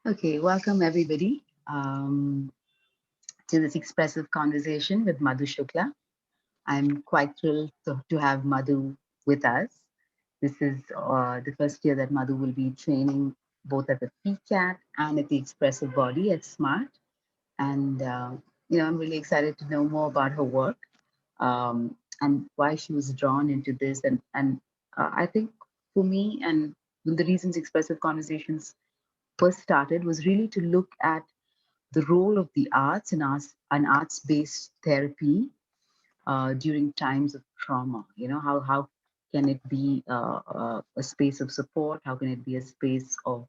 Okay, welcome everybody to this expressive conversation with Madhu Shukla. I'm quite thrilled to have Madhu with us. This is the first year that Madhu will be training both at the PCAT and at the expressive body at SMART. And, I'm really excited to know more about her work and why she was drawn into this. And I think for me, and the reasons expressive conversations first started was really to look at the role of the arts and arts-based therapy during times of trauma. How can it be a space of support? How can it be a space of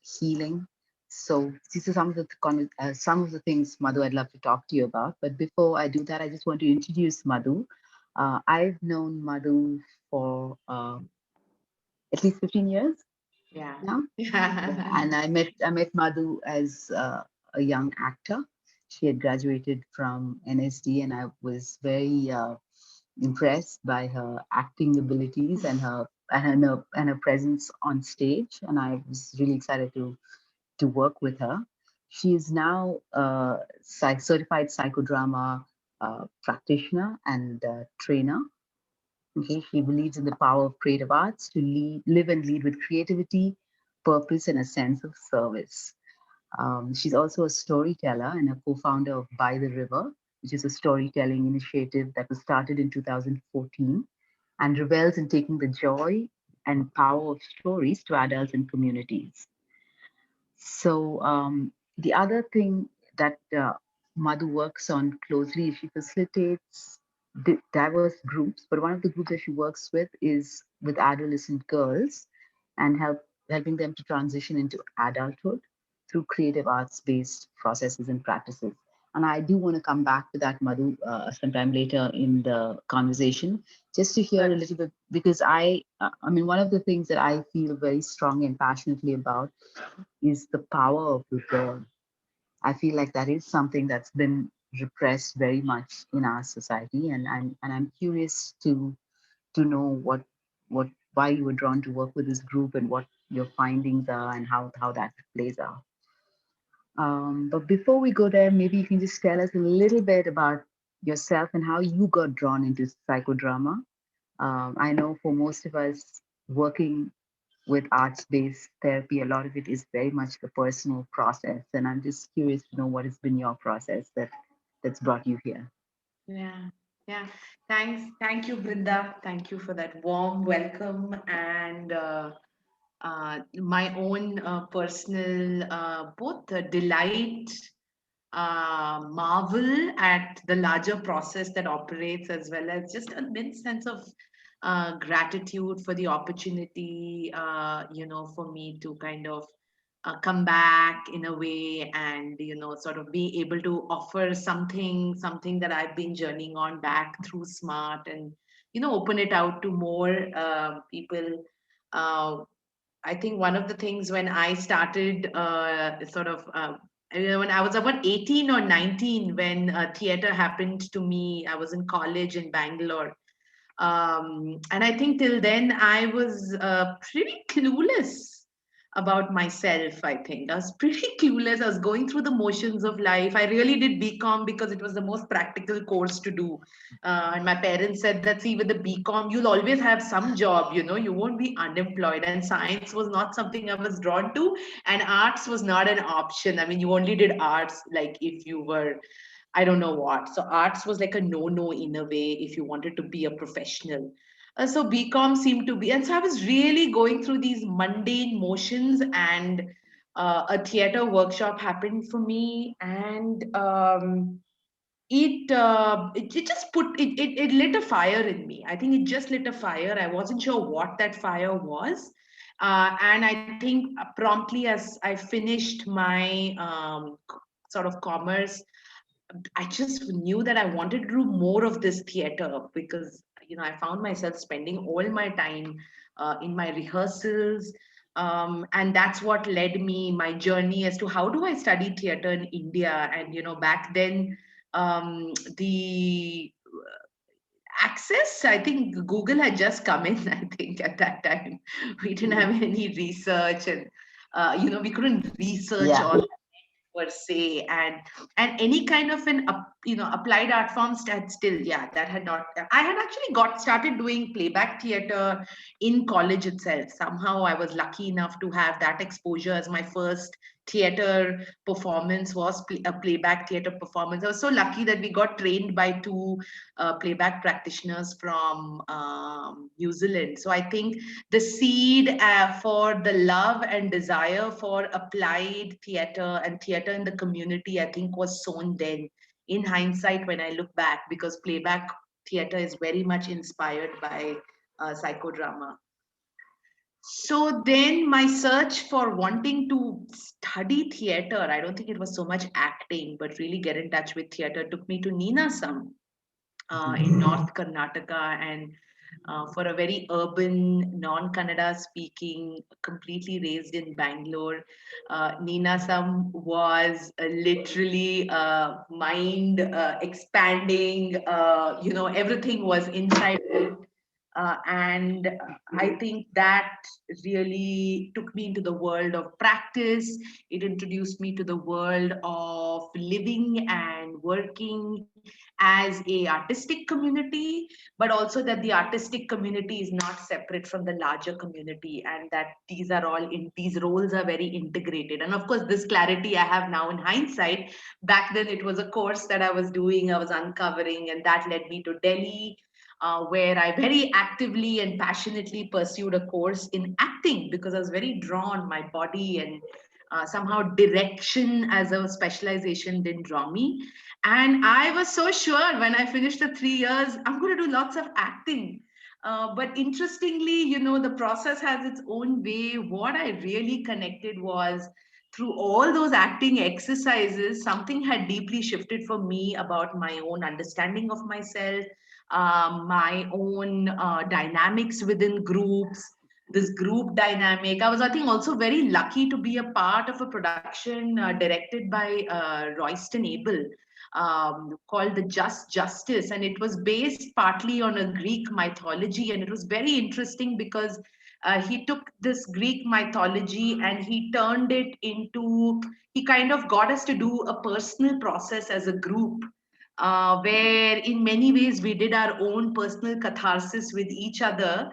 healing? So these are some of the things, Madhu, I'd love to talk to you about. But before I do that, I just want to introduce Madhu. I've known Madhu for at least 15 years Yeah. now. Yeah, Yeah. and I met Madhu as a young actor. She had graduated from NSD, and I was very impressed by her acting abilities and her presence on stage. And I was really excited to work with her. She is now a certified psychodrama practitioner and trainer. Okay, she believes in the power of creative arts to live and lead with creativity, purpose, and a sense of service. She's also a storyteller and a co-founder of By the River, which is a storytelling initiative that was started in 2014 and revels in taking the joy and power of stories to adults and communities. So the other thing that Madhu works on closely is she facilitates diverse groups, but one of the groups that she works with is with adolescent girls and helping them to transition into adulthood through creative arts-based processes and practices. And I do want to come back to that, Madhu, sometime later in the conversation, just to hear a But little bit, because I mean, one of the things that I feel very strongly and passionately about is the power of return. I feel like that is something that's been repressed very much in our society, and I'm curious to know what why you were drawn to work with this group and what your findings are and how that plays out. But before we go there, maybe you can just tell us a little bit about yourself and how you got drawn into psychodrama. I know for most of us working with arts-based therapy, a lot of it is very much the personal process. And I'm just curious to know what has been your process that's brought you here. yeah, yeah. Thank you, Brinda. Thank you for that warm welcome and my own personal both delight, marvel at the larger process that operates, as well as just an immense sense of gratitude for the opportunity, for me to kind of come back in a way and sort of be able to offer something that I've been journeying on back through Smart, and open it out to more people. uh, I think one of the things when I started when I was about 18 or 19, when theater happened to me, I was in college in Bangalore. And I think till then I was pretty clueless about myself. I think I was pretty clueless. I was going through the motions of life. I really did BCom because it was the most practical course to do. And my parents said that, see, with the BCom, you'll always have some job, you won't be unemployed. And science was not something I was drawn to, and arts was not an option. I mean, you only did arts like if you were, I don't know what. So arts was like a no-no in a way if you wanted to be a professional. So BCom seemed to be, and so I was really going through these mundane motions, and a theater workshop happened for me, and it just it lit a fire in me. I think it just lit a fire. I wasn't sure what that fire was. And I think promptly as I finished my sort of commerce, I just knew that I wanted to do more of this theater, because I found myself spending all my time in my rehearsals, and that's what led me my journey as to how do I study theater in India. And back then, the access, I think Google had just come in. I think at that time we didn't have any research, and we couldn't research Yeah. all per se, and any kind of an applied art forms that still, yeah, that had not. I had actually got started doing playback theater in college itself. Somehow I was lucky enough to have that exposure. As my first theater performance was a playback theater performance. I was so lucky that we got trained by two playback practitioners from New Zealand. So I think the seed for the love and desire for applied theater and theater in the community, I think, was sown then. In hindsight, when I look back, because playback theater is very much inspired by psychodrama. So then my search for wanting to study theater, I don't think it was so much acting, but really get in touch with theater, took me to Neenasam in North Karnataka, and for a very urban, non-Kannada speaking, completely raised in Bangalore, Neenasam was literally mind expanding. Everything was inside it. And I think that really took me into the world of practice. It introduced me to the world of living and working as a artistic community, but also that the artistic community is not separate from the larger community, and that these roles are very integrated. And of course, this clarity I have now in hindsight. Back then it was a course that I was doing, I was uncovering, and that led me to Delhi, where I very actively and passionately pursued a course in acting, because I was very drawn. My body and somehow direction as a specialization didn't draw me. And I was so sure when I finished the 3 years, I'm going to do lots of acting. But interestingly, the process has its own way. What I really connected was through all those acting exercises, something had deeply shifted for me about my own understanding of myself, my own dynamics within groups, this group dynamic. I was, I think, also very lucky to be a part of a production directed by Royston Abel, called The Just Justice. And it was based partly on a Greek mythology. And it was very interesting because he took this Greek mythology and he turned it into, he kind of got us to do a personal process as a group, where in many ways we did our own personal catharsis with each other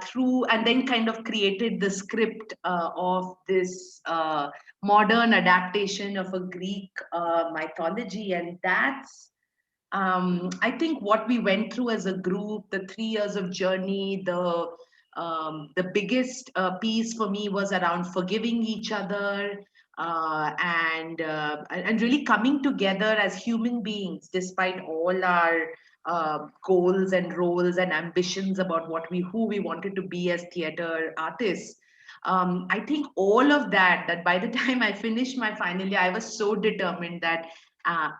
through, and then kind of created the script of this modern adaptation of a Greek mythology. And that's, I think, what we went through as a group, the 3 years of journey. The biggest piece for me was around forgiving each other, and really coming together as human beings, despite all our goals and roles and ambitions about who we wanted to be as theater artists. I think all of that, that by the time I finished my final year, I was so determined that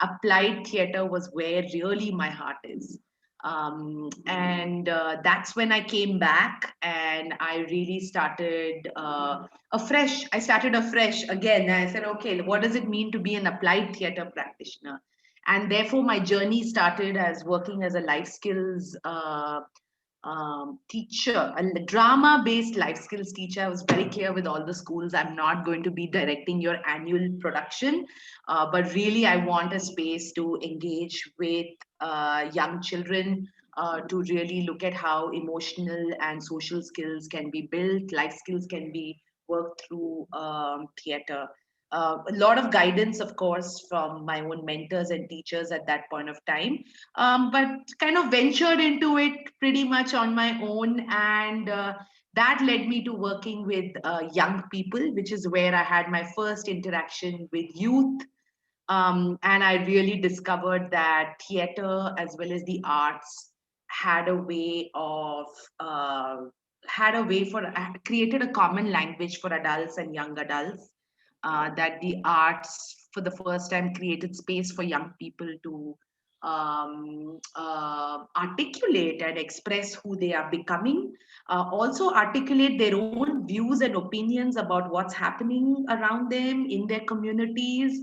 applied theater was where really my heart is. And that's when I came back and I really started afresh. I started afresh again. I said, okay, what does it mean to be an applied theater practitioner? And therefore, my journey started as working as a life skills teacher, a drama based life skills teacher. I was very clear with all the schools, I'm not going to be directing your annual production, but really I want a space to engage with young children, to really look at how emotional and social skills can be built, life skills can be worked through theater. A lot of guidance, of course, from my own mentors and teachers at that point of time, but kind of ventured into it pretty much on my own. And that led me to working with young people, which is where I had my first interaction with youth. And I really discovered that theater as well as the arts had a way of had a way for created a common language for adults and young adults, that the arts for the first time created space for young people to articulate and express who they are becoming, also articulate their own views and opinions about what's happening around them in their communities,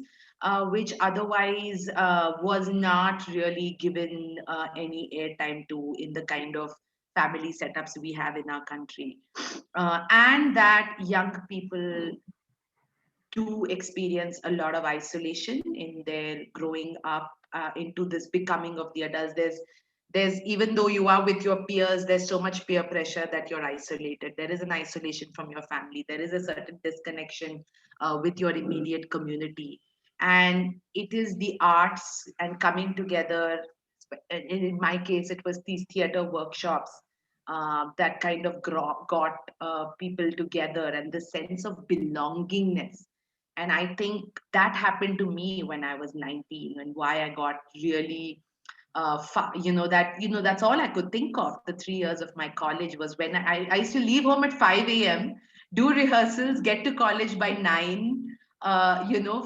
which otherwise was not really given any airtime to in the kind of family setups we have in our country, and that young people do experience a lot of isolation in their growing up into this becoming of the adults. There's even though you are with your peers, there's so much peer pressure that you're isolated. There is an isolation from your family. There is a certain disconnection with your immediate community. And it is the arts and coming together. In my case, it was these theater workshops that kind of got people together, and the sense of belongingness. And I think that happened to me when I was 19, and why I got really that's all I could think of. The 3 years of my college was when I used to leave home at 5 a.m., do rehearsals, get to college by 9,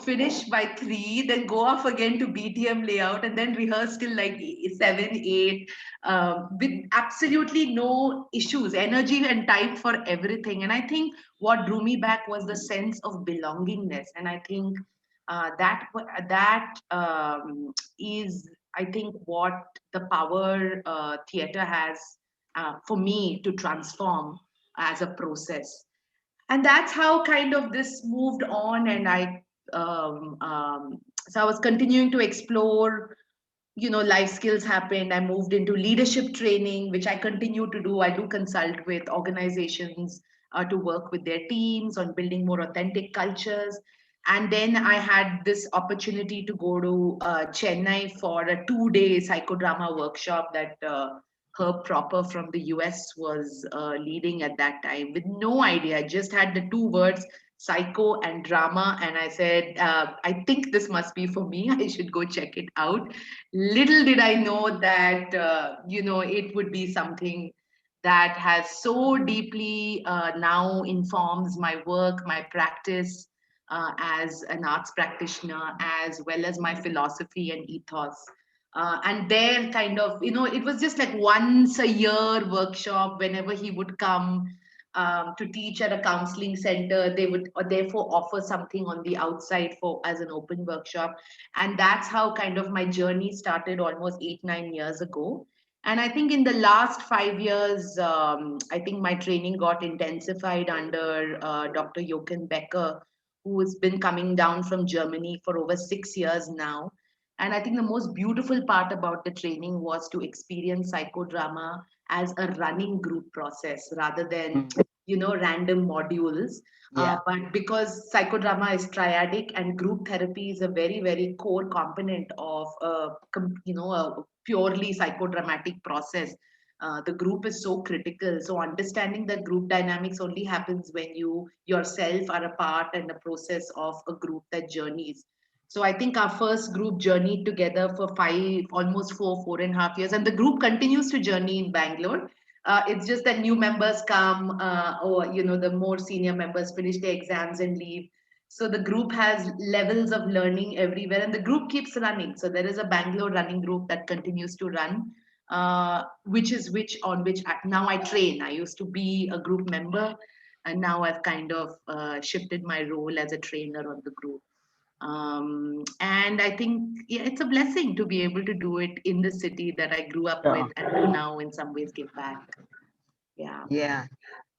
finish by 3, then go off again to BTM layout, and then rehearse till like 7, 8, with absolutely no issues, energy and time for everything. And I think what drew me back was the sense of belongingness. And I think that is, I think, what the power theater has for me to transform as a process. And that's how kind of this moved on. And so I was continuing to explore, life skills happened. I moved into leadership training, which I continue to do. I do consult with organizations to work with their teams on building more authentic cultures. And then I had this opportunity to go to Chennai for a 2-day psychodrama workshop that Herb Proper from the US was leading at that time, with no idea. I just had the two words, psycho and drama. And I said, I think this must be for me. I should go check it out. Little did I know that, it would be something that has so deeply now informs my work, my practice as an arts practitioner, as well as my philosophy and ethos. And there kind of, it was just like once a year workshop. Whenever he would come to teach at a counseling center, they would therefore offer something on the outside for as an open workshop. And that's how kind of my journey started almost 8, 9 years ago. And I think in the last 5 years, I think my training got intensified under Dr. Jochen Becker, who has been coming down from Germany for over 6 years now. And I think the most beautiful part about the training was to experience psychodrama as a running group process rather than, Mm. random modules. Yeah. But because psychodrama is triadic and group therapy is a very, very core component of, a purely psychodramatic process, the group is so critical. So understanding that group dynamics only happens when you yourself are a part and a process of a group that journeys. So I think our first group journeyed together for almost 4.5 years, and the group continues to journey in Bangalore. It's just that new members come, or the more senior members finish their exams and leave. So the group has levels of learning everywhere, and the group keeps running. So there is a Bangalore running group that continues to run, which now I train. I used to be a group member, and now I've kind of shifted my role as a trainer on the group. And I think, yeah, it's a blessing to be able to do it in the city that I grew up with, Sure. and to now in some ways give back. Yeah. Yeah.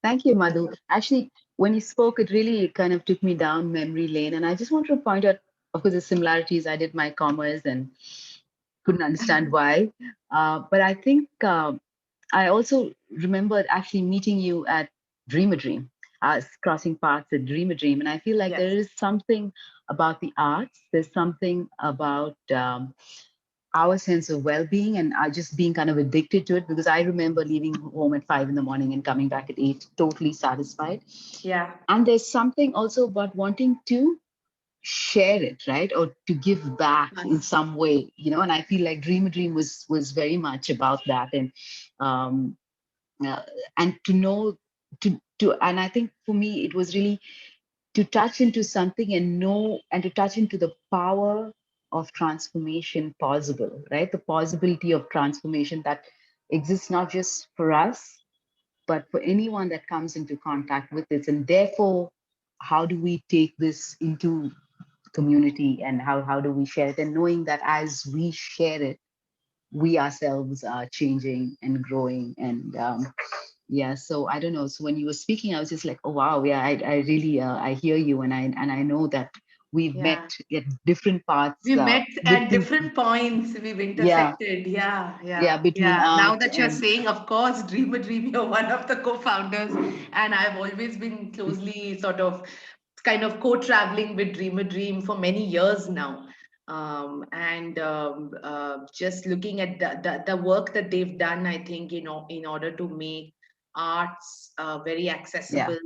Thank you, Madhu. Actually, when you spoke, it really kind of took me down memory lane. And I just want to point out, of course, the similarities. I did my commerce and couldn't understand why. But I think I also remembered actually meeting you at Dream a Dream, crossing paths at Dream a Dream. And I feel like there Yes. is something about the arts, there's something about our sense of well-being and just being kind of addicted to it, because I remember leaving home at 5 in the morning and coming back at 8 totally satisfied. Yeah. And there's something also about wanting to share it, right, or to give back in Yes. some way, and I feel like Dream a Dream was very much about that. And um uh, and to know, to and I think for me it was really to touch into something and know, and to touch into the power of transformation possible, right? The possibility of transformation that exists not just for us, but for anyone that comes into contact with it. And therefore, how do we take this into community, and how do we share it? And knowing that as we share it, we ourselves are changing and growing. And yeah, so I don't know. So when you were speaking, I was just like, oh wow, yeah, I really I hear you, and I know that we've met Yeah. at different parts, We met at different, different points. We've yeah, intersected. Yeah, yeah, yeah, between yeah. Now art that you're and saying, of course, Dream a Dream, you're one of the co-founders, and I've always been closely sort of kind of co-traveling with Dream a Dream for many years now. And just looking at the work that they've done, I think, in order to make arts very yeah, accessible,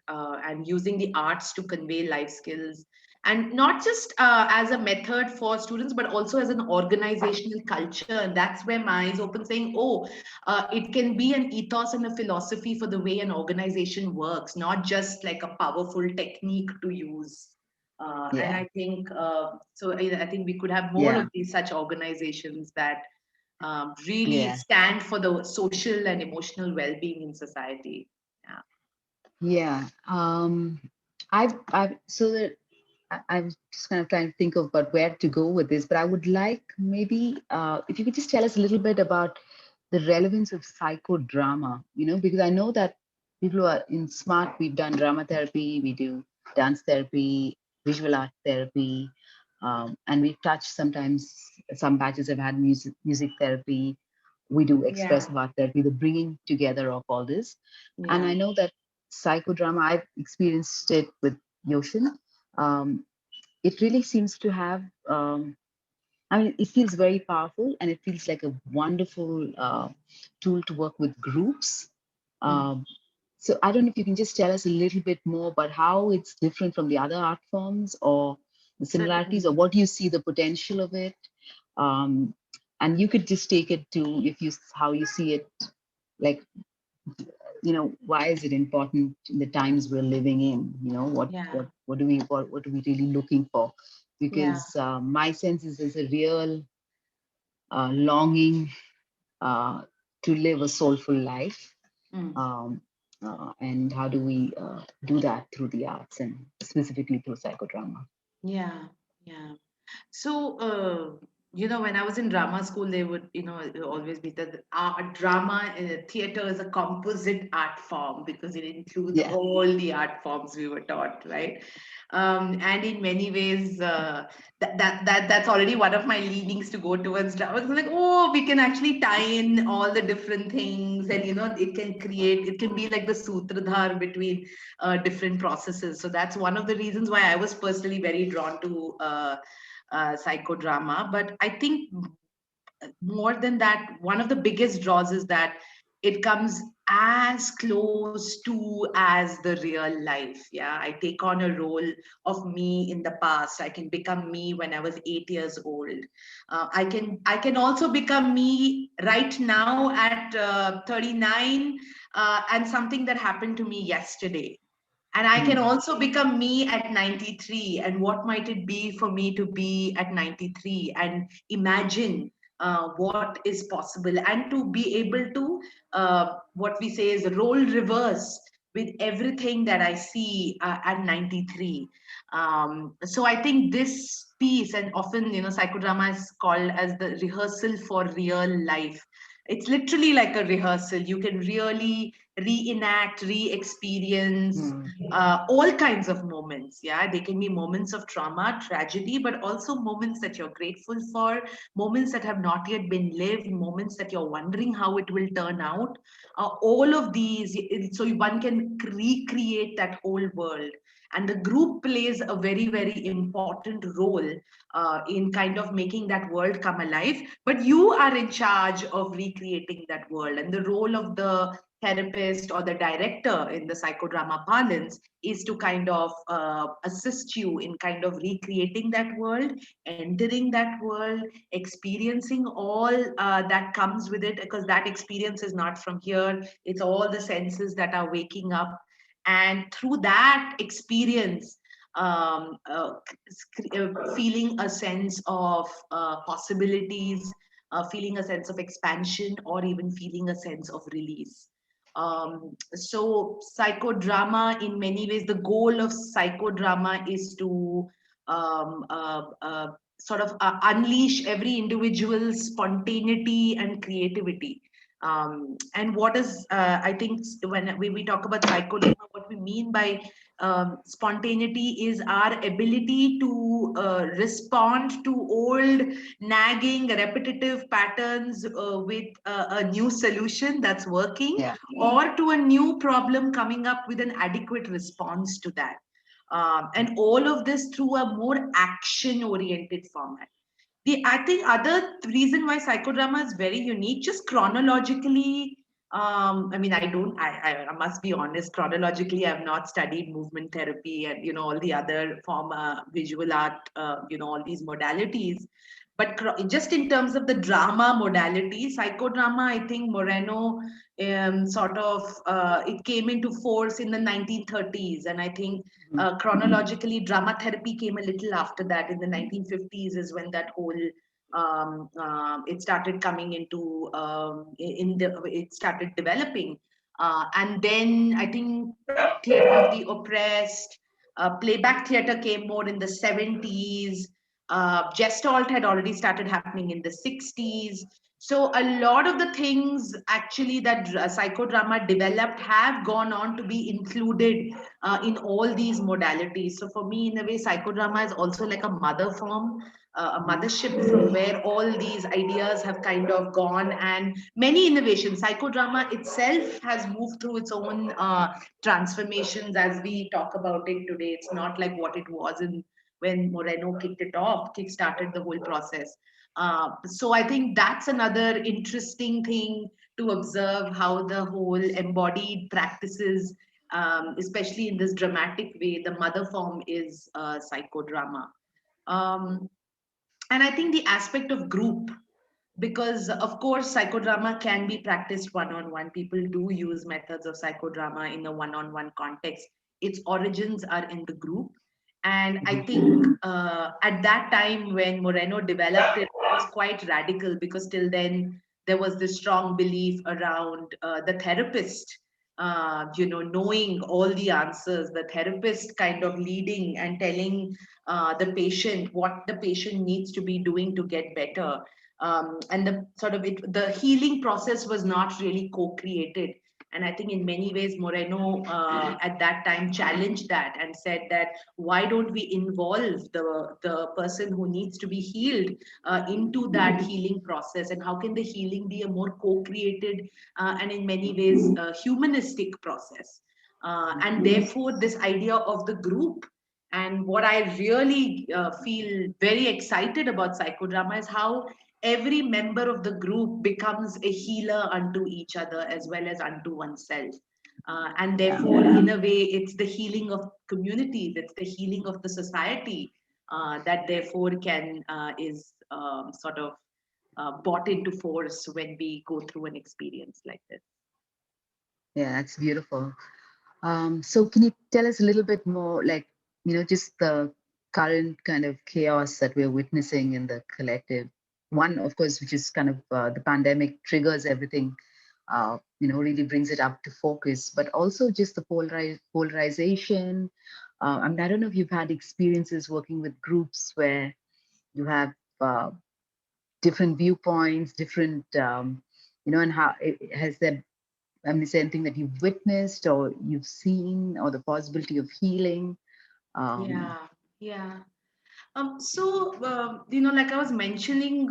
and using the arts to convey life skills, and not just as a method for students, but also as an organizational culture. And that's where my eyes open, saying, oh, it can be an ethos and a philosophy for the way an organization works, not just like a powerful technique to use. And yeah, I think so. I think we could have more yeah, of these such organizations that really yeah, stand for the social and emotional well-being in society. Yeah. yeah. I've so that I'm just kind of trying to think of about where to go with this, but I would like maybe if you could just tell us a little bit about the relevance of psychodrama, because I know that people who are in SMART, we've done drama therapy, we do dance therapy, visual art therapy, and we've touched sometimes some batches have had music therapy. We do Yeah. expressive art therapy, the bringing together of all this. And Yeah. I know that psychodrama, I've experienced it with Yoshin. Um, it really seems to have, I mean, it feels very powerful and it feels like a wonderful tool to work with groups. Mm. Um, so I don't know if you can just tell us a little bit more about how it's different from the other art forms or the similarities, Certainly. or what do you see the potential of it? Um, and you could just take it to if you how you see it, like, why is it important in the times we're living in? what Yeah. what what do we what are we really looking for? Yeah. Because my sense is there's a real longing uh, to live a soulful life. Mm. um, and how do we do that through the arts and specifically through psychodrama? Yeah. Yeah. So, when I was in drama school, they would, it would always be that drama, theater is a composite art form because it includes Yeah, all the art forms we were taught, right? And in many ways, that's already one of my leanings to go towards drama. Because I'm like, oh, we can actually tie in all the different things, and it can be like the sutradhar between different processes. So that's one of the reasons why I was personally very drawn to psychodrama. But I think more than that, one of the biggest draws is that it comes as close to as the real life. Yeah, I take on a role of me in the past. I can become me when I was 8 years old. I can also become me right now at 39, and something that happened to me yesterday. And I can mm, also become me at 93. And what might it be for me to be at 93 and imagine what is possible, and to be able to, what we say is role reverse with everything that I see at 93. So I think this piece, and often, psychodrama is called as the rehearsal for real life. It's literally like a rehearsal. You can really reenact, re-experience mm, all kinds of moments. Yeah, they can be moments of trauma, tragedy, but also moments that you're grateful for, moments that have not yet been lived, moments that you're wondering how it will turn out. All of these, so one can recreate that whole world. And the group plays a very, very important role in kind of making that world come alive. But you are in charge of recreating that world. And the role of the therapist or the director in the psychodrama parlance is to kind of assist you in kind of recreating that world, entering that world, experiencing all that comes with it, because that experience is not from here. It's all the senses that are waking up. And through that experience, feeling a sense of possibilities, feeling a sense of expansion, or even feeling a sense of release. So psychodrama, in many ways, the goal of psychodrama is to sort of unleash every individual's spontaneity and creativity. And what is, I think, when we talk about psychodrama, what we mean by spontaneity is our ability to respond to old, nagging, repetitive patterns with a new solution that's working, Yeah. or to a new problem coming up with an adequate response to that. And all of this through a more action oriented format. The I think other reason why psychodrama is very unique, just chronologically. I mean, I don't. I must be honest. Chronologically, I've not studied movement therapy and all the other form, visual art. All these modalities. But just in terms of the drama modality, psychodrama, I think Moreno sort of it came into force in the 1930s, and I think chronologically, drama therapy came a little after that. In the 1950s is when that whole it started coming into it started developing, and then I think theater of the oppressed, playback theater came more in the 70s. Gestalt had already started happening in the 60s. So a lot of the things actually that psychodrama developed have gone on to be included in all these modalities. So for me, in a way, psychodrama is also like a mother form, a mothership from where all these ideas have kind of gone, and many innovations. Psychodrama itself has moved through its own transformations as we talk about it today. It's not like what it was in when Moreno kicked it off, kick-started the whole process. So I think that's another interesting thing to observe, how the whole embodied practices, especially in this dramatic way, the mother form is psychodrama. Um, and I think the aspect of group, because of course psychodrama can be practiced one-on-one. People do use methods of psychodrama in a one-on-one context. Its origins are in the group, and I think at that time when Moreno developed it, it was quite radical, because till then there was this strong belief around the therapist knowing all the answers, the therapist kind of leading and telling the patient what the patient needs to be doing to get better. And the sort of the healing process was not really co-created. And I think in many ways Moreno at that time challenged that and said that why don't we involve the person who needs to be healed into that healing process, and how can the healing be a more co-created and in many ways humanistic process. And therefore this idea of the group, and what I really feel very excited about psychodrama is how every member of the group becomes a healer unto each other as well as unto oneself. And therefore, in a way, it's the healing of communities, it's the healing of the society that therefore can is sort of brought into force when we go through an experience like this. Yeah, that's beautiful. So can you tell us a little bit more, like, just the current kind of chaos that we're witnessing in the collective? One, of course, which is kind of the pandemic triggers everything, really brings it up to focus, but also just the polarization. I don't know if you've had experiences working with groups where you have uh, different viewpoints, different, and how has there is there anything that you've witnessed or you've seen, or the possibility of healing? Yeah, yeah. Like I was mentioning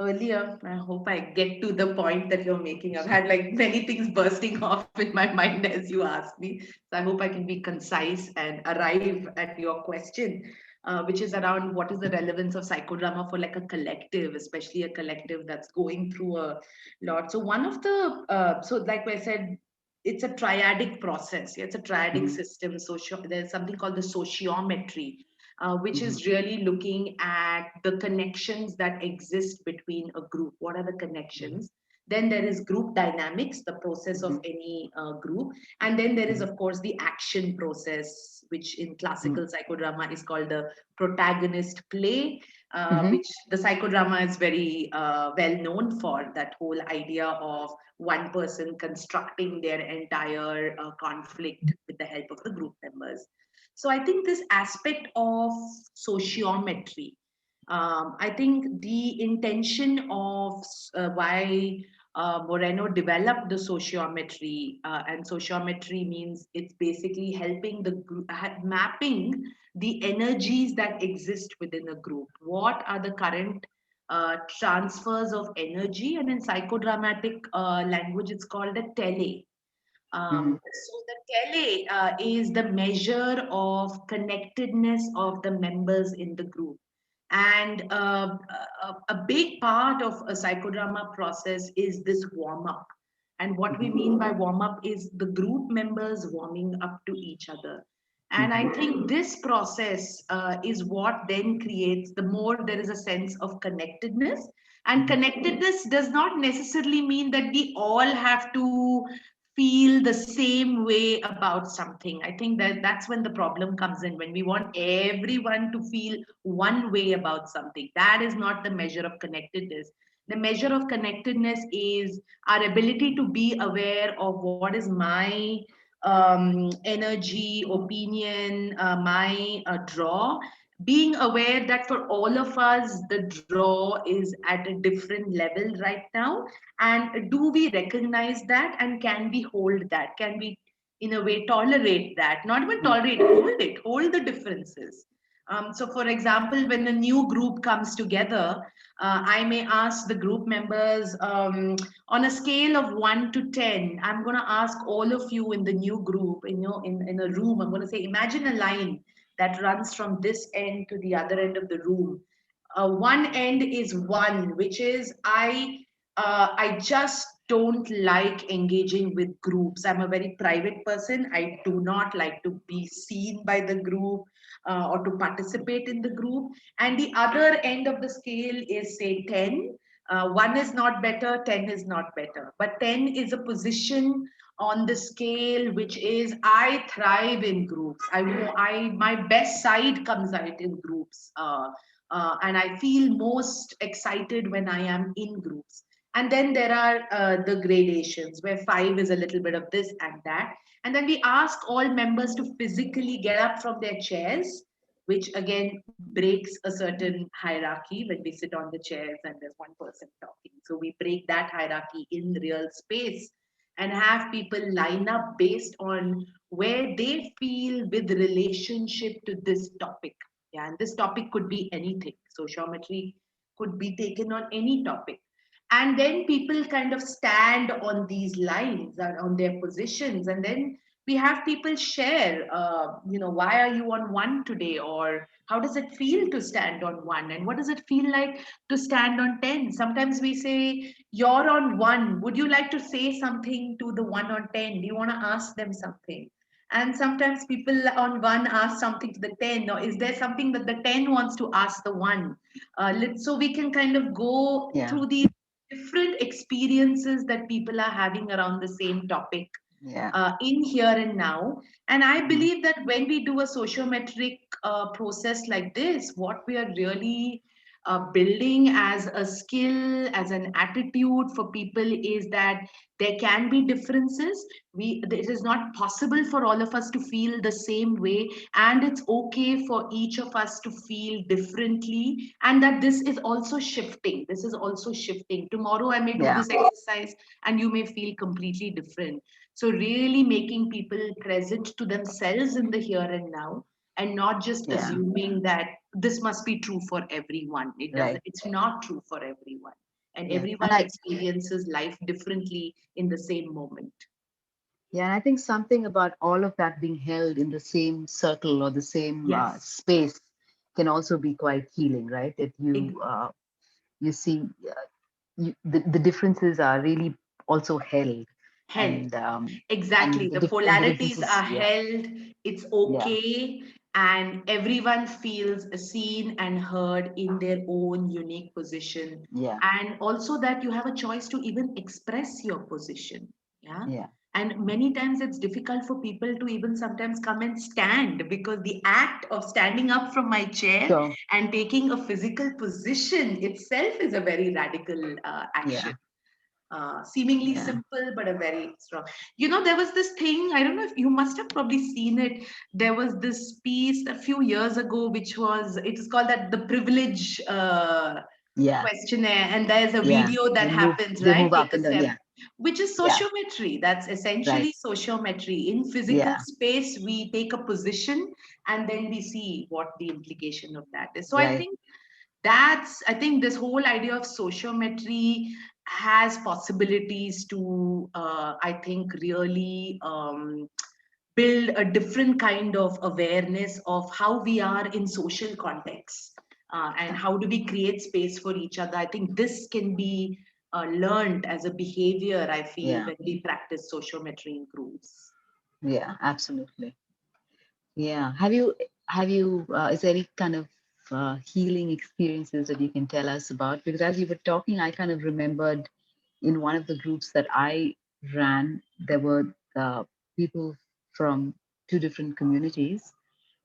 earlier, I hope I get to the point that you're making. I've had like many things bursting off in my mind as you asked me. So I hope I can be concise and arrive at your question, which is around what is the relevance of psychodrama for like a collective, especially a collective that's going through a lot. So one of the, so like I said, it's a triadic process. Yeah, it's a triadic system. There's something called the sociometry, which is really looking at the connections that exist between a group. What are the connections? Then there is group dynamics, the process of any group. And then there is, of course, the action process, which in classical psychodrama is called the protagonist play, which the psychodrama is very well known for, that whole idea of one person constructing their entire conflict with the help of the group members. So I think this aspect of sociometry, I think the intention of why Moreno developed the sociometry, and sociometry means it's basically helping the group, mapping the energies that exist within a group. What are the current transfers of energy? And in psychodramatic language, it's called a tele. Mm-hmm. So the tele is the measure of connectedness of the members in the group. And a big part of a psychodrama process is this warm up. And what we mean by warm up is the group members warming up to each other. And I think this process is what then creates, the more there is a sense of connectedness. And connectedness does not necessarily mean that we all have to feel the same way about something. I think that that's when the problem comes in, when we want everyone to feel one way about something. That is not the measure of connectedness. The measure of connectedness is our ability to be aware of what is my energy, opinion, my draw, being aware that for all of us, the draw is at a different level right now. And do we recognize that? And can we hold that? Can we, in a way, tolerate that? Not even tolerate, hold it, hold the differences. So, for example, when a new group comes together, I may ask the group members on a scale of 1 to 10. I'm going to ask all of you in the new group, in a room. I'm going to say, imagine a line that runs from this end to the other end of the room. One end is one, which is I just don't like engaging with groups. I'm a very private person. I do not like to be seen by the group or to participate in the group. And the other end of the scale is, say, 10. One is not better, 10 is not better. But 10 is a position on the scale which is I thrive in groups. My best side comes out in groups. And I feel most excited when I am in groups. And then there are the gradations where 5 is a little bit of this and that. And then we ask all members to physically get up from their chairs, which again breaks a certain hierarchy when we sit on the chairs and there's one person talking. So we break that hierarchy in real space and have people line up based on where they feel with relationship to this topic. Yeah, and this topic could be anything. Sociometry could be taken on any topic. And then people kind of stand on these lines or on their positions. And then we have people share, why are you on one today? Or how does it feel to stand on one? And what does it feel like to stand on 10? Sometimes we say, you're on one. Would you like to say something to the one on 10? Do you want to ask them something? And sometimes people on one ask something to the 10, or is there something that the 10 wants to ask the one? So we can kind of go Yeah. through these different experiences that people are having around the same topic Yeah. in here and now. And I believe that when we do a sociometric process like this, what we are really building as a skill, as an attitude for people is that there can be differences. It is not possible for all of us to feel the same way, and it's okay for each of us to feel differently, and that this is also shifting. This is also shifting. Tomorrow I may do Yeah. this exercise and you may feel completely different. So really making people present to themselves in the here and now, and not just Yeah. assuming that this must be true for everyone. It doesn't, Right. it's not true for everyone. And Yes. And everyone experiences life differently in the same moment. yeah, and I think something about all of that being held in the same circle or the same Yes. space can also be quite healing, right? If Ex- you see the differences are really also held, Held. and Exactly. the The and the polarities differences, are yeah, held. It's yeah, okay. And everyone feels seen and heard in their own unique position. yeah, And also that you have a choice to even express your position. Yeah. yeah. And many times it's difficult for people to even sometimes come and stand, because the act of standing up from my chair So and taking a physical position itself is a very radical yeah, action. Seemingly Yeah. simple, but a very strong. There was this thing, I don't know if you must have probably seen it. There was this piece a few years ago, it is called that the privilege Yeah. questionnaire, and there's a Yeah. video that happens, They right? move Take up a and down. step, Yeah. which is Yeah. sociometry. That's Right. essentially sociometry. In physical Yeah. space, we take a position and then we see what the implication of that is. So Right. I think this whole idea of sociometry has possibilities to, I think, really build a different kind of awareness of how we are in social contexts, and how do we create space for each other. I think this can be learned as a behavior, I feel, Yeah. when we practice sociometry in groups. Yeah. Absolutely. Yeah. Have you, is there any kind of healing experiences that you can tell us about? Because as you were talking, I kind of remembered in one of the groups that I ran, there were people from two different communities.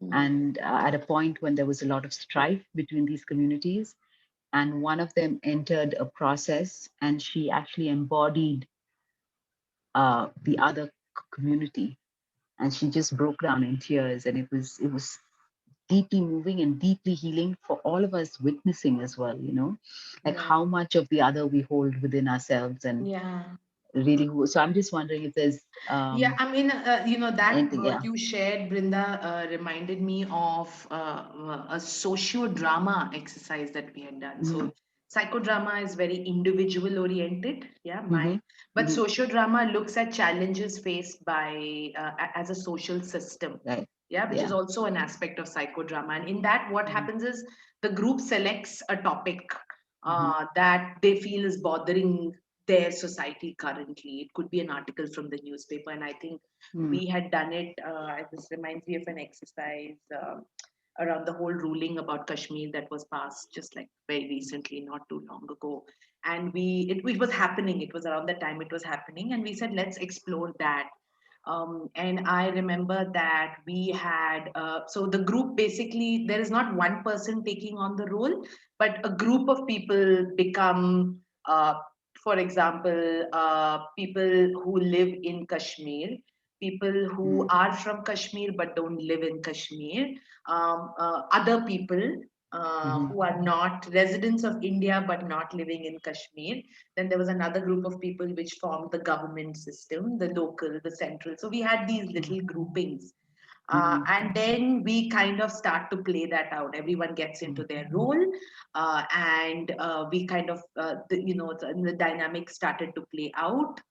Mm. And at a point when there was a lot of strife between these communities, and one of them entered a process and she actually embodied the other community, and she just broke down in tears, and it was deeply moving and deeply healing for all of us witnessing as well, like Right. how much of the other we hold within ourselves, and Yeah. really so I'm just wondering if there's Yeah, I mean, that anything. what Yeah. you shared, Brinda, reminded me of a socio-drama exercise that we had done. Mm-hmm. So, psychodrama is very individual oriented, yeah, Mm-hmm. but Mm-hmm. socio-drama looks at challenges faced as a social system, Right. yeah, which is Yeah. also an aspect of psychodrama. And in that, what Mm-hmm. happens is the group selects a topic Mm-hmm. that they feel is bothering their society currently. It could be an article from the newspaper, and I think Mm-hmm. we had done it. This reminds me of an exercise around the whole ruling about Kashmir that was passed just like very recently, not too long ago. And it was happening. It was around the time it was happening, and we said let's explore that. And I remember that we had, so the group basically, there is not one person taking on the role, but a group of people become, for example, people who live in Kashmir, people who are from Kashmir but don't live in Kashmir, other people Mm-hmm. who are not residents of India but not living in Kashmir. Then there was another group of people which formed the government system, the local, the central. So we had these little groupings. Mm-hmm. And then we kind of start to play that out. Everyone gets into their role, and we kind of, the dynamic started to play out.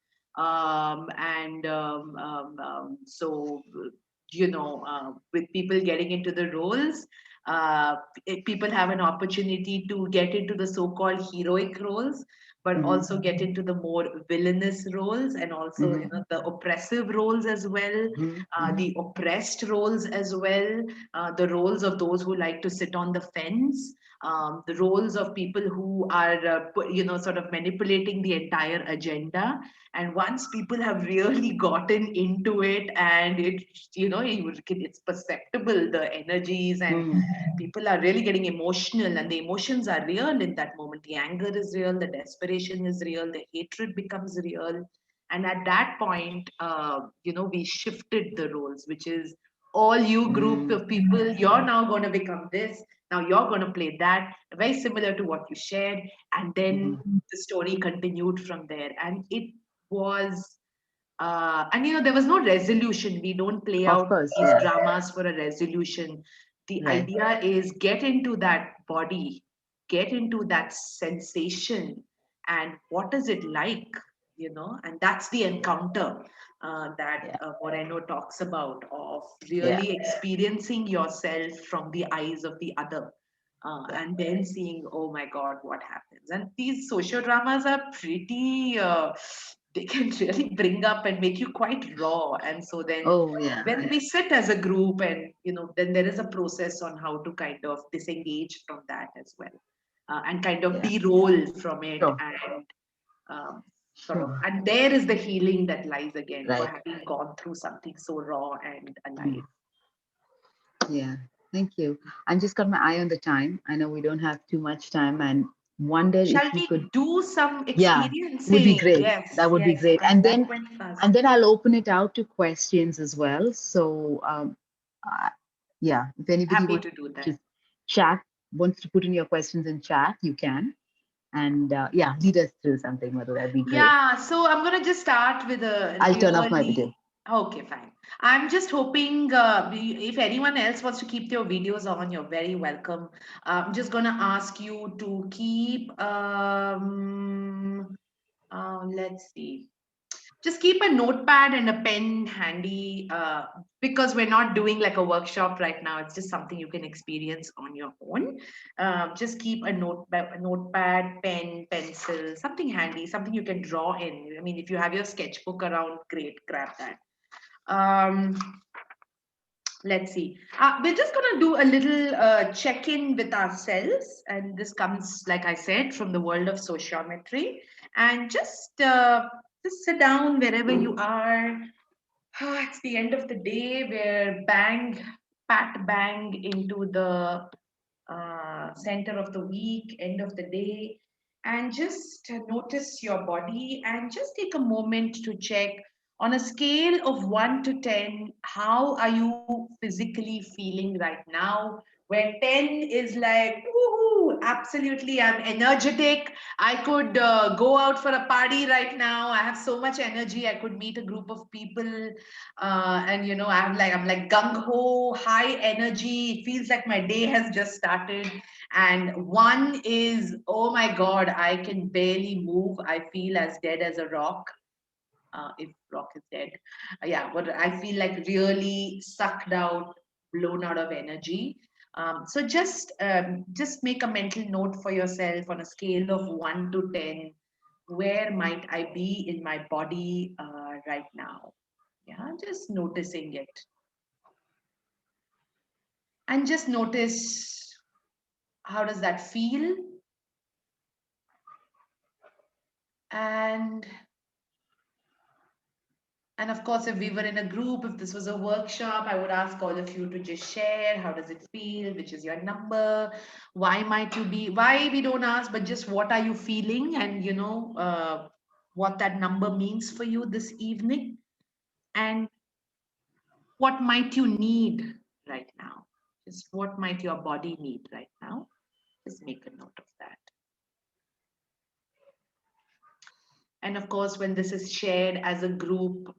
So, with people getting into the roles, people have an opportunity to get into the so-called heroic roles, but Mm-hmm. also get into the more villainous roles, and also Mm-hmm. the oppressive roles as well, Mm-hmm. the oppressed roles as well, the roles of those who like to sit on the fence, the roles of people who are sort of manipulating the entire agenda. And once people have really gotten into it, and it's perceptible, the energies, and Mm-hmm. people are really getting emotional, and the emotions are real in that moment. The anger is real, the desperation is real, the hatred becomes real. And at that point, we shifted the roles, which is all you group Mm-hmm. of people, you're now going to become this, now you're going to play that, very similar to what you shared. And then Mm-hmm. the story continued from there. And it was, and there was no resolution. We don't play Of out course. these Yeah. dramas for a resolution. The Right. idea is get into that body, get into that sensation, and what is it like, and that's the encounter that Yeah. Moreno talks about, of Yeah. really experiencing yourself from the eyes of the other. Yeah. And then seeing, oh my God, what happens? And these social dramas are pretty, they can really bring up and make you quite raw. And so then Oh, yeah. when we sit as a group, and then there is a process on how to kind of disengage from that as well, and kind of Yeah. de-roll from it, Sure. and um, sort of, Sure. and there is the healing that lies again for Right. having gone through something so raw and alive. Mm. Yeah. Thank you. I'm just got my eye on the time. I know we don't have too much time, and wonder Shall if you we could, do some yeah, would be experiencing? great. Yes, That would be yes. great. That went fast. And then I'll open it out to questions as well. So uh, yeah, if anybody Happy wants to do to that. chat, wants to put in your questions in chat, you can. And yeah, lead us through something, Madhu. That'd be great. Yeah, so I'm gonna just start with a I'll turn off my video. really. Okay, fine. I'm just hoping if anyone else wants to keep their videos on, you're very welcome. I'm just gonna ask you to keep let's see. Just keep a notepad and a pen handy because we're not doing like a workshop right now. It's just something you can experience on your own. Just keep a notepad, pen, pencil, something handy, something you can draw in. I mean, if you have your sketchbook around, great, grab that. Um, let's see. We're just going to do a little check in with ourselves. And this comes, like I said, from the world of sociometry. And just sit down wherever you are. It's the end of the day. We're pat bang into the center of the week, end of the day. And just notice your body and just take a moment to check on a scale of 1 to 10, how are you physically feeling right now? Where 10 is like, woohoo, absolutely, I'm energetic. I could go out for a party right now. I have so much energy. I could meet a group of people. And you know, I'm like gung ho, high energy. It feels like my day has just started. And one is, oh my God, I can barely move. I feel as dead as a rock. If rock is dead, yeah, but I feel like really sucked out, blown out of energy. So just make a mental note for yourself on a scale of 1 to 10. Where might I be in my body right now? Yeah, just noticing it. And just notice, how does that feel? And and of course, if we were in a group, if this was a workshop, I would ask all of you to just share, how does it feel? Which is your number? Why might you be? Why we don't ask, but just what are you feeling? And you know, what that number means for you this evening, and what might you need right now? Just what might your body need right now? Just make a note of that. And of course, when this is shared as a group,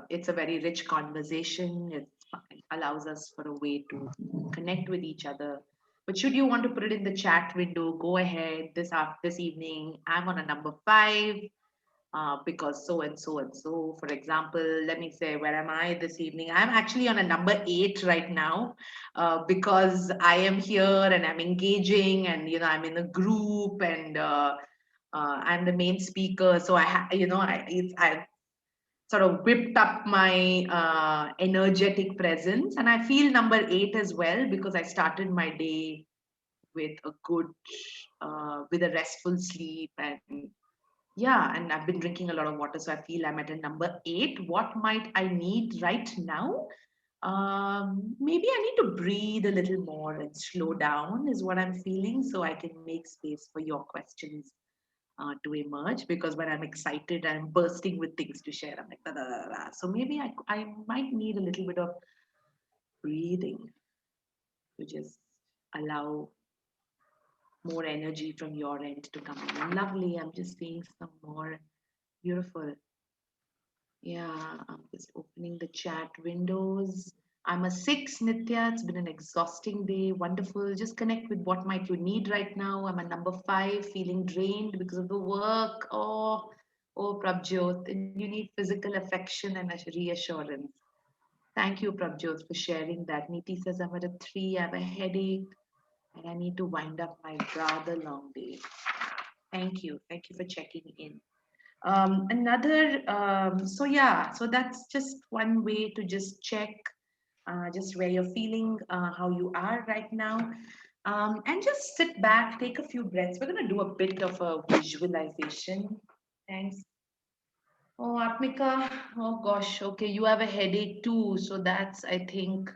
it's a very rich conversation. It allows us for a way to connect with each other. But should you want to put it in the chat window, go ahead. This evening, I'm on a number 5 because so and so and so. For example, let me say, where am I this evening? I'm actually on a number 8 right now because I am here and I'm engaging, and you know, I'm in a group, and I'm the main speaker, so I sort of whipped up my energetic presence, and I feel number 8 as well because I started my day with a good, with a restful sleep, and yeah, and I've been drinking a lot of water, so I feel I'm at a number 8. What might I need right now? Maybe I need to breathe a little more and slow down, is what I'm feeling, so I can make space for your questions to emerge, because when I'm excited, I'm bursting with things to share. I'm like, da, da, da, da. So maybe I might need a little bit of breathing to just allow more energy from your end to come in. Lovely. I'm just seeing some more. Beautiful. Yeah, I'm just opening the chat windows. I'm a 6, Nitya. It's been an exhausting day. Wonderful. Just connect with what might you need right now. I'm a number 5, feeling drained because of the work. Oh, Prabjot. And you need physical affection and reassurance. Thank you, Prabjot, for sharing that. Niti says I'm at a 3. I have a headache and I need to wind up my rather long day. Thank you. Thank you for checking in. So yeah, so that's just one way to just check just where you're feeling, how you are right now. And just sit back, take a few breaths. We're going to do a bit of a visualization. Thanks. Oh, Atmika, oh gosh, okay, you have a headache too. So that's, I think,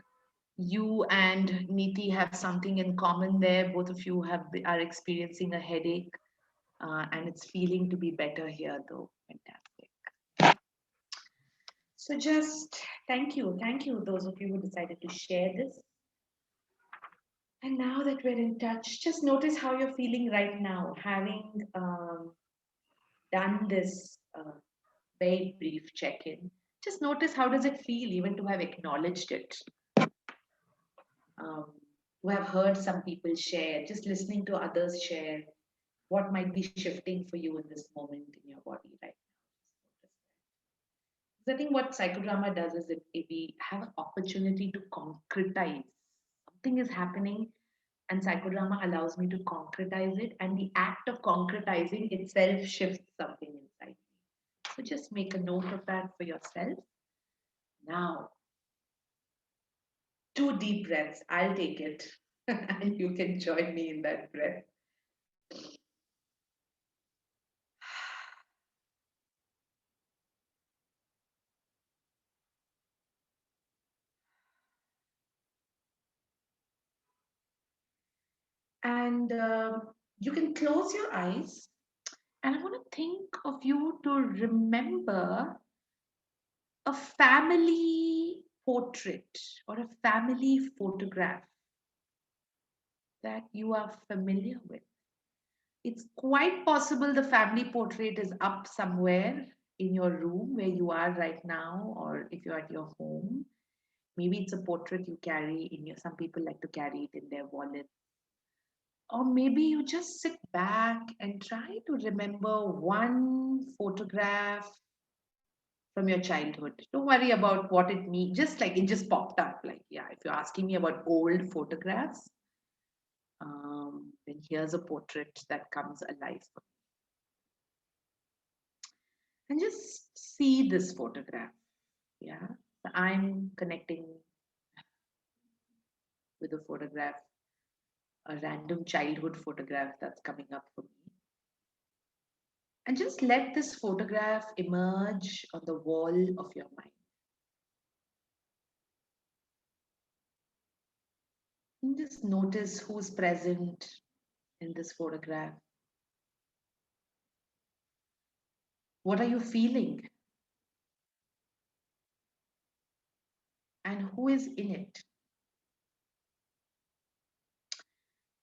you and Niti have something in common there. Both of you are experiencing a headache. And it's feeling to be better here though. Fantastic. So just thank you. Thank you, those of you who decided to share this. And now that we're in touch, just notice how you're feeling right now, having done this very brief check-in. Just notice how does it feel even to have acknowledged it, um, to have heard some people share, just listening to others share what might be shifting for you in this moment in your body right now. Because I think what psychodrama does is if we have an opportunity to concretize, something is happening and psychodrama allows me to concretize it, and the act of concretizing itself shifts something inside me. So just make a note of that for yourself. Now, 2 deep breaths. I'll take it. And you can join me in that breath. And you can close your eyes. And I want to think of you to remember a family portrait or a family photograph that you are familiar with. It's quite possible the family portrait is up somewhere in your room where you are right now, or if you're at your home. Maybe it's a portrait you carry in your, some people like to carry it in their wallet. Or maybe you just sit back and try to remember one photograph from your childhood. Don't worry about what it means. Just like it just popped up. Like, yeah, if you're asking me about old photographs, then here's a portrait that comes alive. And just see this photograph. Yeah. So I'm connecting with a photograph, a random childhood photograph that's coming up for me. And just let this photograph emerge on the wall of your mind. And just notice who's present in this photograph. What are you feeling? And who is in it?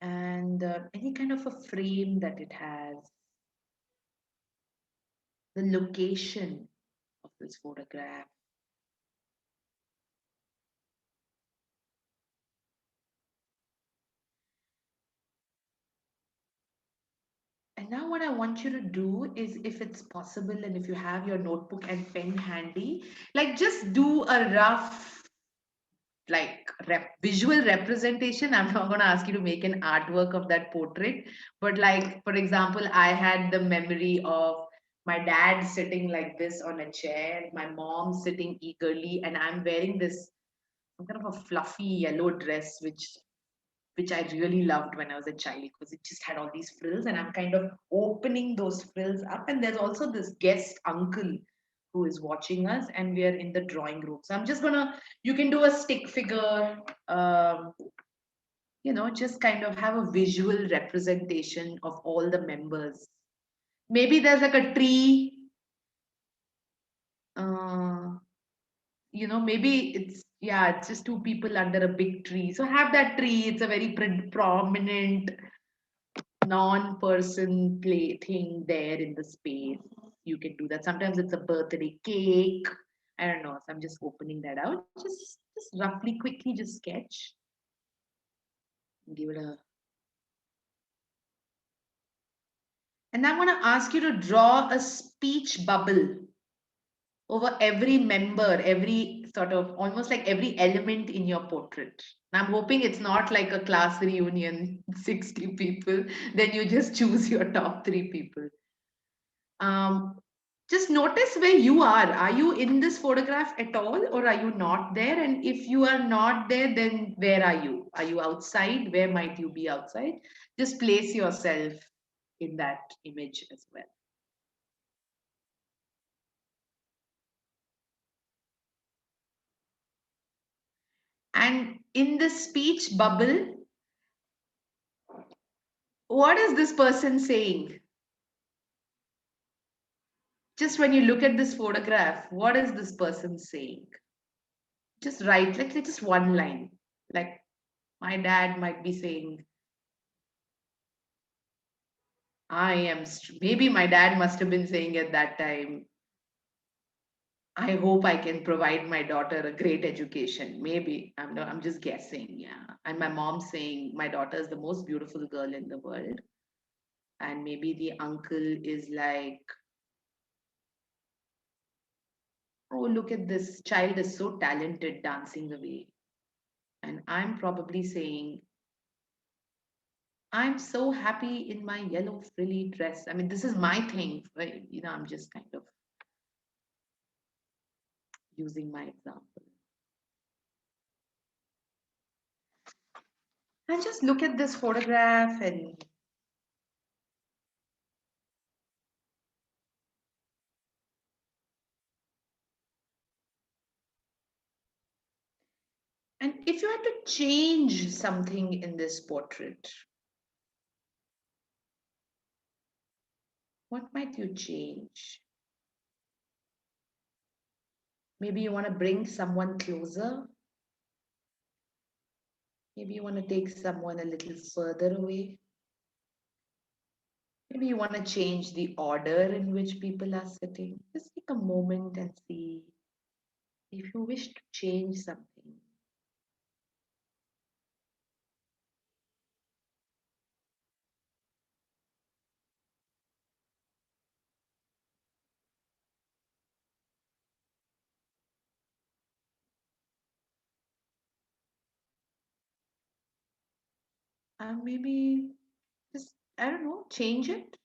And any kind of a frame that it has, the location of this photograph. And now what I want you to do is, if it's possible and if you have your notebook and pen handy, like just do a rough like visual representation. I'm not going to ask you to make an artwork of that portrait, but like, for example, I had the memory of my dad sitting like this on a chair, my mom sitting eagerly, and I'm wearing this some kind of a fluffy yellow dress, which I really loved when I was a child because it just had all these frills, and I'm kind of opening those frills up. And there's also this guest uncle who is watching us, and we are in the drawing room. So I'm just gonna, you can do a stick figure, just kind of have a visual representation of all the members. Maybe there's like a tree, uh, maybe it's just two people under a big tree. So have that tree, it's a very prominent non-person play thing there in the space. You can do that. Sometimes it's a birthday cake. I don't know. So I'm just opening that out. Just roughly, quickly, just sketch. Give it a. And I'm going to ask you to draw a speech bubble over every member, every sort of almost like every element in your portrait. And I'm hoping it's not like a class reunion, 60 people. Then you just choose your top 3 people. Um, just notice where you are. Are you in this photograph at all, or are you not there? And if you are not there, then where are you? Are you outside? Where might you be outside? Just place yourself in that image as well. And in the speech bubble, what is this person saying? Just when you look at this photograph, what is this person saying? Just write, like just one line. Like my dad might be saying, maybe my dad must have been saying at that time, I hope I can provide my daughter a great education. Maybe I'm just guessing, yeah. And my mom saying my daughter is the most beautiful girl in the world. And maybe the uncle is like, oh, look at this child is so talented dancing away. And I'm probably saying, I'm so happy in my yellow frilly dress. I mean, this is my thing, right? I'm just kind of using my example. And just look at this photograph and if you had to change something in this portrait, what might you change? Maybe you want to bring someone closer. Maybe you want to take someone a little further away. Maybe you want to change the order in which people are sitting. Just take a moment and see if you wish to change something. And maybe just, I don't know, change it.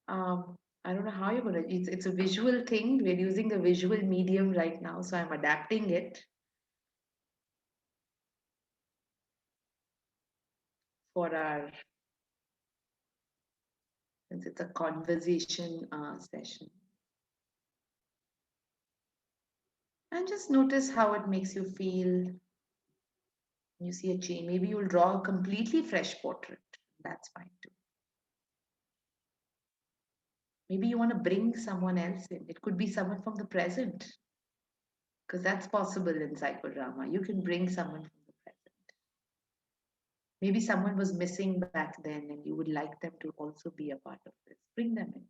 I don't know how you're gonna. It's a visual thing. We're using the visual medium right now, so I'm adapting it for our, since it's a conversation session. And just notice how it makes you feel. You see a change. Maybe you'll draw a completely fresh portrait. That's fine too. Maybe you want to bring someone else in. It could be someone from the present, because that's possible in psychodrama. You can bring someone from the present. Maybe someone was missing back then and you would like them to also be a part of this. Bring them in.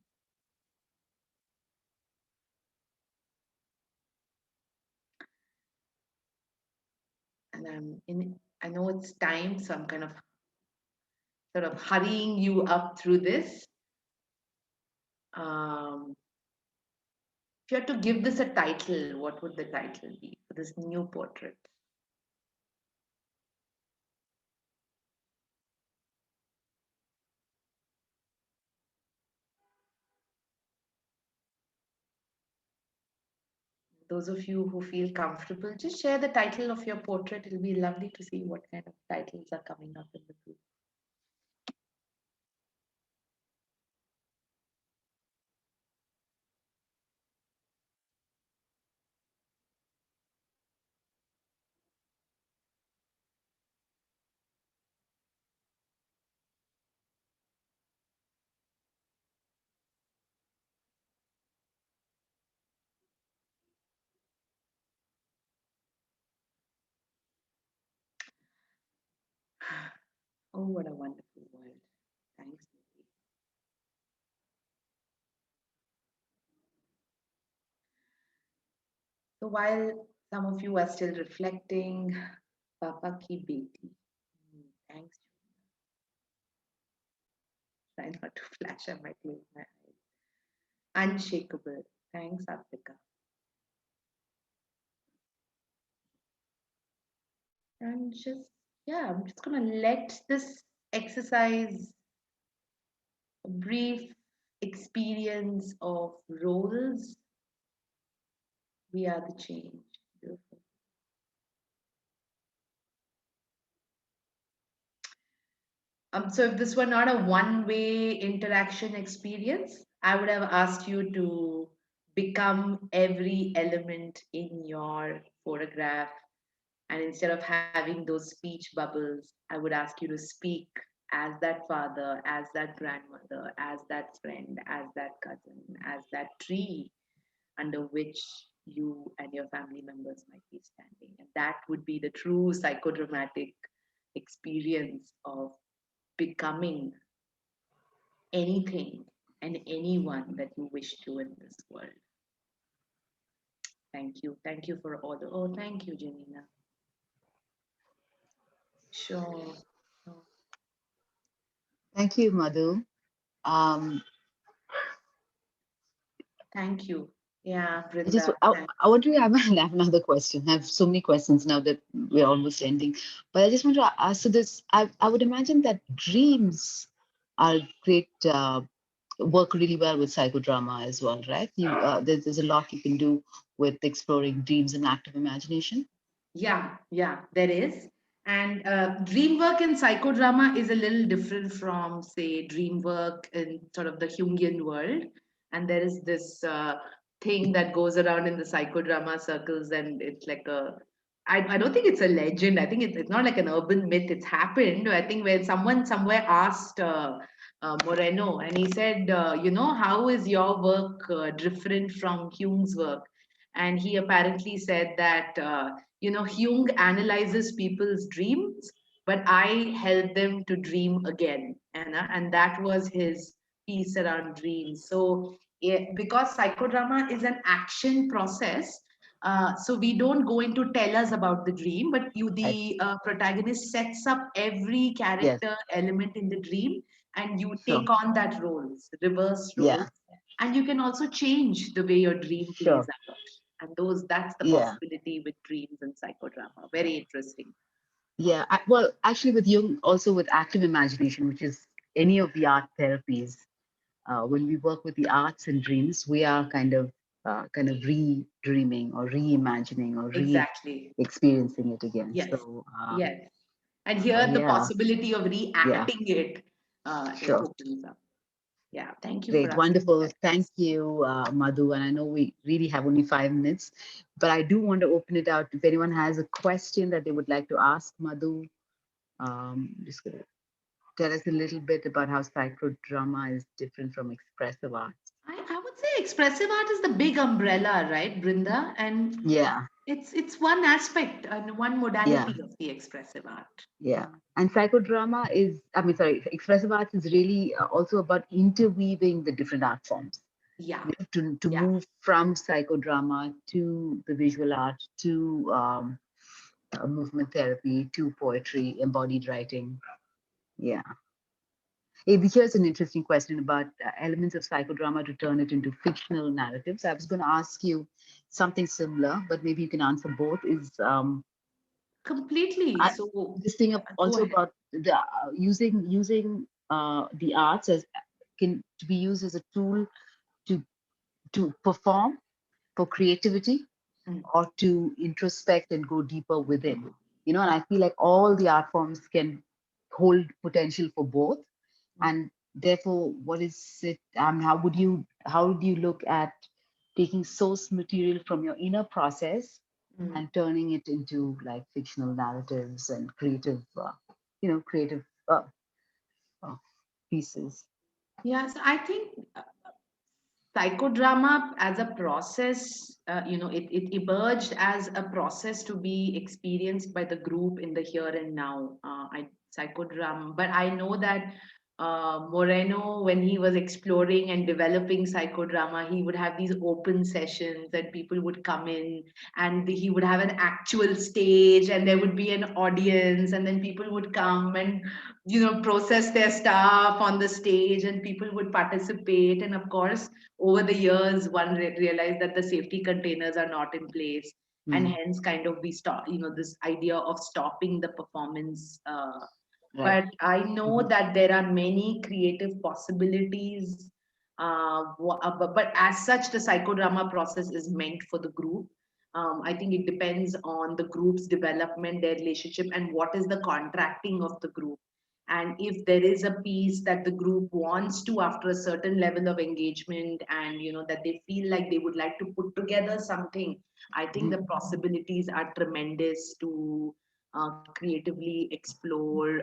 And I know it's time, so I'm kind of sort of hurrying you up through this. Um, if you had to give this a title, what would the title be for this new portrait? Those of you who feel comfortable, just share the title of your portrait. It'll be lovely to see what kind of titles are coming up in the group. Oh, what a wonderful world. Thanks, Nidhi. So while some of you are still reflecting, Papa ki beti. Thanks. Try not to flash. I might close my eyes. Unshakable. Thanks, Africa. And just, yeah, I'm just going to let this exercise a brief experience of roles. We are the change. Beautiful. So if this were not a one-way interaction experience, I would have asked you to become every element in your photograph. And instead of having those speech bubbles, I would ask you to speak as that father, as that grandmother, as that friend, as that cousin, as that tree under which you and your family members might be standing. And that would be the true psychodramatic experience of becoming anything and anyone that you wish to in this world. Thank you. Thank you for all the. Oh, thank you, Janina. Sure. Sure. Thank you, Madhu. Um, Thank you. Yeah, I just Brinda. I want to have, have another question. I have so many questions now that we're almost ending, but I just want to ask you this. I would imagine that dreams are great, work really well with psychodrama as well, right? There's a lot you can do with exploring dreams and active imagination. Yeah, there is. And dream work in psychodrama is a little different from, say, dream work in sort of the Jungian world. And there is this thing that goes around in the psychodrama circles, and it's like I don't think it's a legend. I think it's not like an urban myth. It's happened. I think where someone somewhere asked Moreno, and he said, how is your work different from Jung's work? And he apparently said that. Jung analyzes people's dreams, but I help them to dream again. And that was his piece around dreams. So, because psychodrama is an action process, so we don't go into tell us about the dream, but Right. the protagonist sets up every Yes. character element in the dream, and you Sure. take on that roles, reverse roles, Yeah. and you can also change the way your dream plays Sure. out. And that's the Yeah. possibility with dreams and psychodrama. Very interesting. Yeah. Well, actually, with Jung, also with active imagination, which is any of the art therapies, when we work with the arts and dreams, we are kind of re-dreaming or reimagining or Exactly. re-experiencing it again. Yes. So Yes. And here the yeah, possibility of yeah, reacting it sure. opens up. Yeah. Thank you for Great, asking wonderful. that. Thank you, Madhu. And I know we really have only 5 minutes, but I do want to open it out. If anyone has a question that they would like to ask Madhu, just gonna tell us a little bit about how psychodrama is different from expressive art. I would say expressive art is the big umbrella, right, Brinda? And Yeah, it's one aspect and one yeah. modality of the expressive art. Yeah. And psychodrama is, I mean, sorry, expressive arts is really also about interweaving the different art forms. Yeah. To Yeah. move from psychodrama to the visual art to movement therapy to poetry, embodied writing. Yeah. Hey, here's an interesting question about elements of psychodrama to turn it into fictional narratives. I was going to ask you something similar, but maybe you can answer both. Is Completely. I, So this thing go also ahead. about the using the arts as can to be used as a tool to perform for creativity Mm. or to introspect and go deeper within. And I feel like all the art forms can hold potential for both, and therefore, what is it? How do you look at taking source material from your inner process Mm. and turning it into like fictional narratives and creative uh, uh, pieces? Yeah, so I think psychodrama as a process, it emerged as a process to be experienced by the group in the here and now. Psychodrama, but I know that Moreno, when he was exploring and developing psychodrama, he would have these open sessions and people would come in and he would have an actual stage and there would be an audience and then people would come and process their stuff on the stage and people would participate. And of course, over the years, one realized that the safety containers are not in place, and Mm, hence, kind of, we stop. This idea of stopping the performance. right. But I know Hmm. that there are many creative possibilities. But as such, the psychodrama process is meant for the group. I think it depends on the group's development, their relationship, and what is the contracting of the group. And if there is a piece that the group wants to, after a certain level of engagement, and that they feel like they would like to put together something, I think the possibilities are tremendous to creatively explore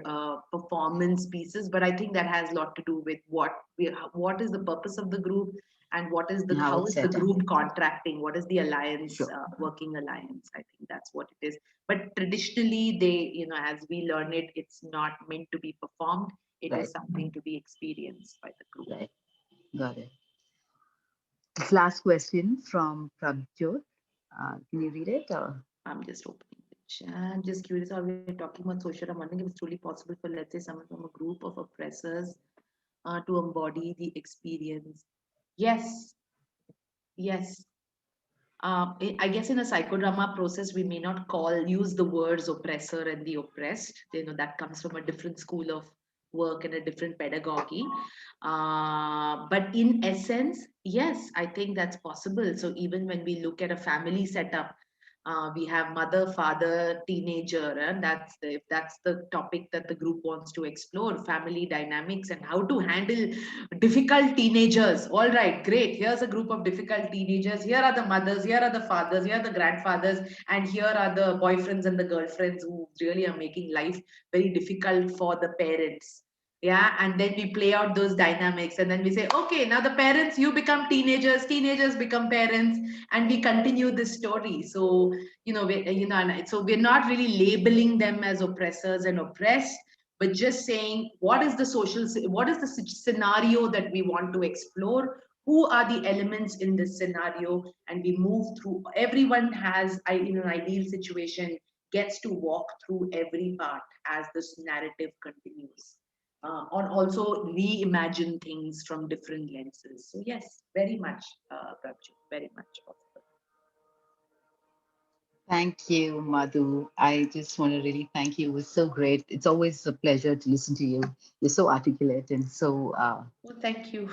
performance pieces. But I think that has a lot to do with what is the purpose of the group, and And how how it's is the set up. group contracting, what is the alliance, Sure. working alliance. I think that's what it is. But traditionally, they, as we learn it, it's not meant to be performed. It Right. is something to be experienced by the group. Right. Got it. This last question from Prabjot. Can you read it? Or? I'm just opening the chat. Just curious how we're talking about social. I'm wondering if it's truly possible for, let's say, someone from a group of oppressors to embody the experience. Yes, yes. I guess in a psychodrama process, we may not use the words oppressor and the oppressed. That comes from a different school of work and a different pedagogy. But in essence, yes, I think that's possible. So even when we look at a family setup, we have mother, father, teenager, and if that's the topic that the group wants to explore, family dynamics and how to handle difficult teenagers. All right, great. Here's a group of difficult teenagers. Here are the mothers, here are the fathers, here are the grandfathers, and here are the boyfriends and the girlfriends who really are making life very difficult for the parents. Yeah, and then we play out those dynamics, and then we say, okay, now the parents, you become teenagers, teenagers become parents, and we continue this story. So so we're not really labeling them as oppressors and oppressed, but just saying what is the scenario that we want to explore, who are the elements in this scenario, and we move through. Everyone has, in an ideal situation, gets to walk through every part as this narrative continues, or also reimagine things from different lenses. So yes, very much, Prabhu, very much possible. Thank you, Madhu. I just want to really thank you. It was so great. It's always a pleasure to listen to you. You're so articulate and so, Well, thank you.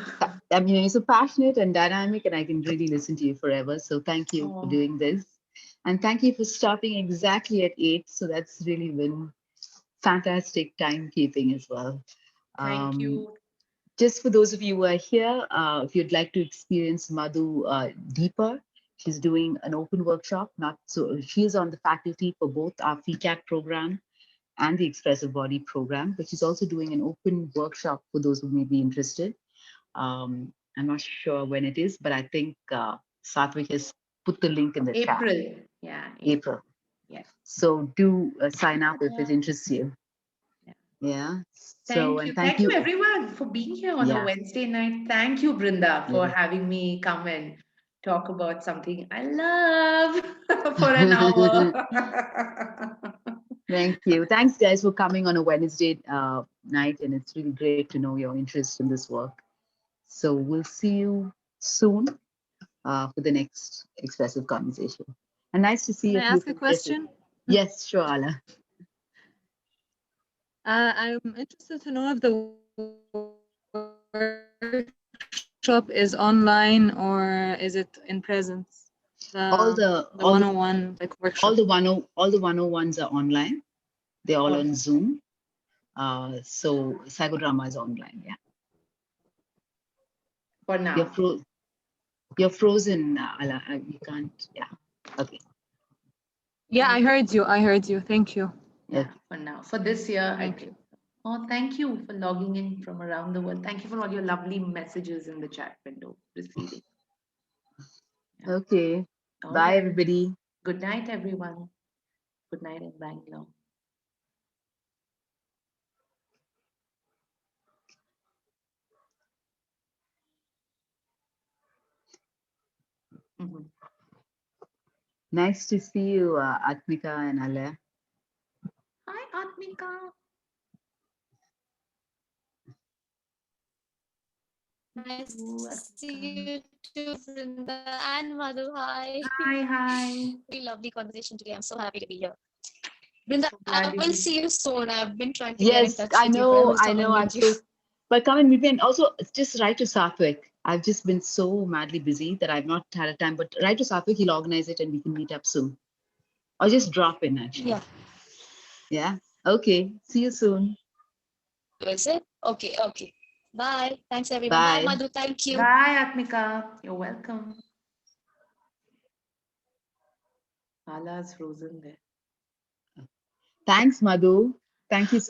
I mean, you're so passionate and dynamic, and I can really listen to you forever. So thank you for Oh, doing this. And thank you for stopping exactly at 8. So that's really been fantastic timekeeping as well. thank Um, you. just for those of you who are here, if you'd like to experience Madhu deeper, she's doing an open workshop. Not so she is on the faculty for both our FECAT program and the Expressive Body program, but she's also doing an open workshop for those who may be interested. I'm not sure when it is, but I think Satvik has put the link in the chat. April. Yeah, April. yes. So do sign up if it interests you. Yeah. Yeah. So, Thank and you. thank Thank you you. everyone for being here on a Yeah. Wednesday night. Thank you, Brinda, for Yeah. having me come and talk about something I love for an hour. Thank you. Thanks, guys, for coming on a Wednesday night. And it's really great to know your interest in this work. So we'll see you soon for the next expressive conversation. And nice to see Can a I few ask a faces. question? Yes, sure, Ala. I'm interested to know if the workshop is online or is it in presence? All The the all the 101 like workshop. all the 101s are online. They're all on Awesome. Zoom. So psychodrama is online. Yeah. For You're now. you're frozen, Ala. You can't. Yeah. Okay. Yeah, I heard you. I heard you. Thank you. Yeah, Okay. for now. For this year, I Thank think. you. Oh, thank you for logging in from around the world. Thank you for all your lovely messages in the chat window receiving. Yeah. Okay. All Bye, right. everybody. Good night, everyone. Good night in Bangalore. Mhm. Nice to see you, Atmika and Ale. Hi, Atmika. Nice Ooh, to see Atmika. you too, Vrinda and Madhu. Hi. Hi, hi. Very lovely conversation today. I'm so happy to be here. Vrinda, So I glad you will could. see you soon. I've been trying to get in Yes, touch with you, but I must I not know. I'm unmute you. so, but come and meet me. And also, just write to Satvik. I've just been so madly busy that I've not had a time. But write to Satvik, he'll organize it and we can meet up soon. Or just drop in, actually. Yeah. Yeah. Okay. See you soon. Is it? Okay, okay. Bye. Thanks, everyone. Bye, Bye. Madhu. Thank you. Bye, Atmika. You're welcome. Ala's frozen there. Thanks, Madhu. Thank you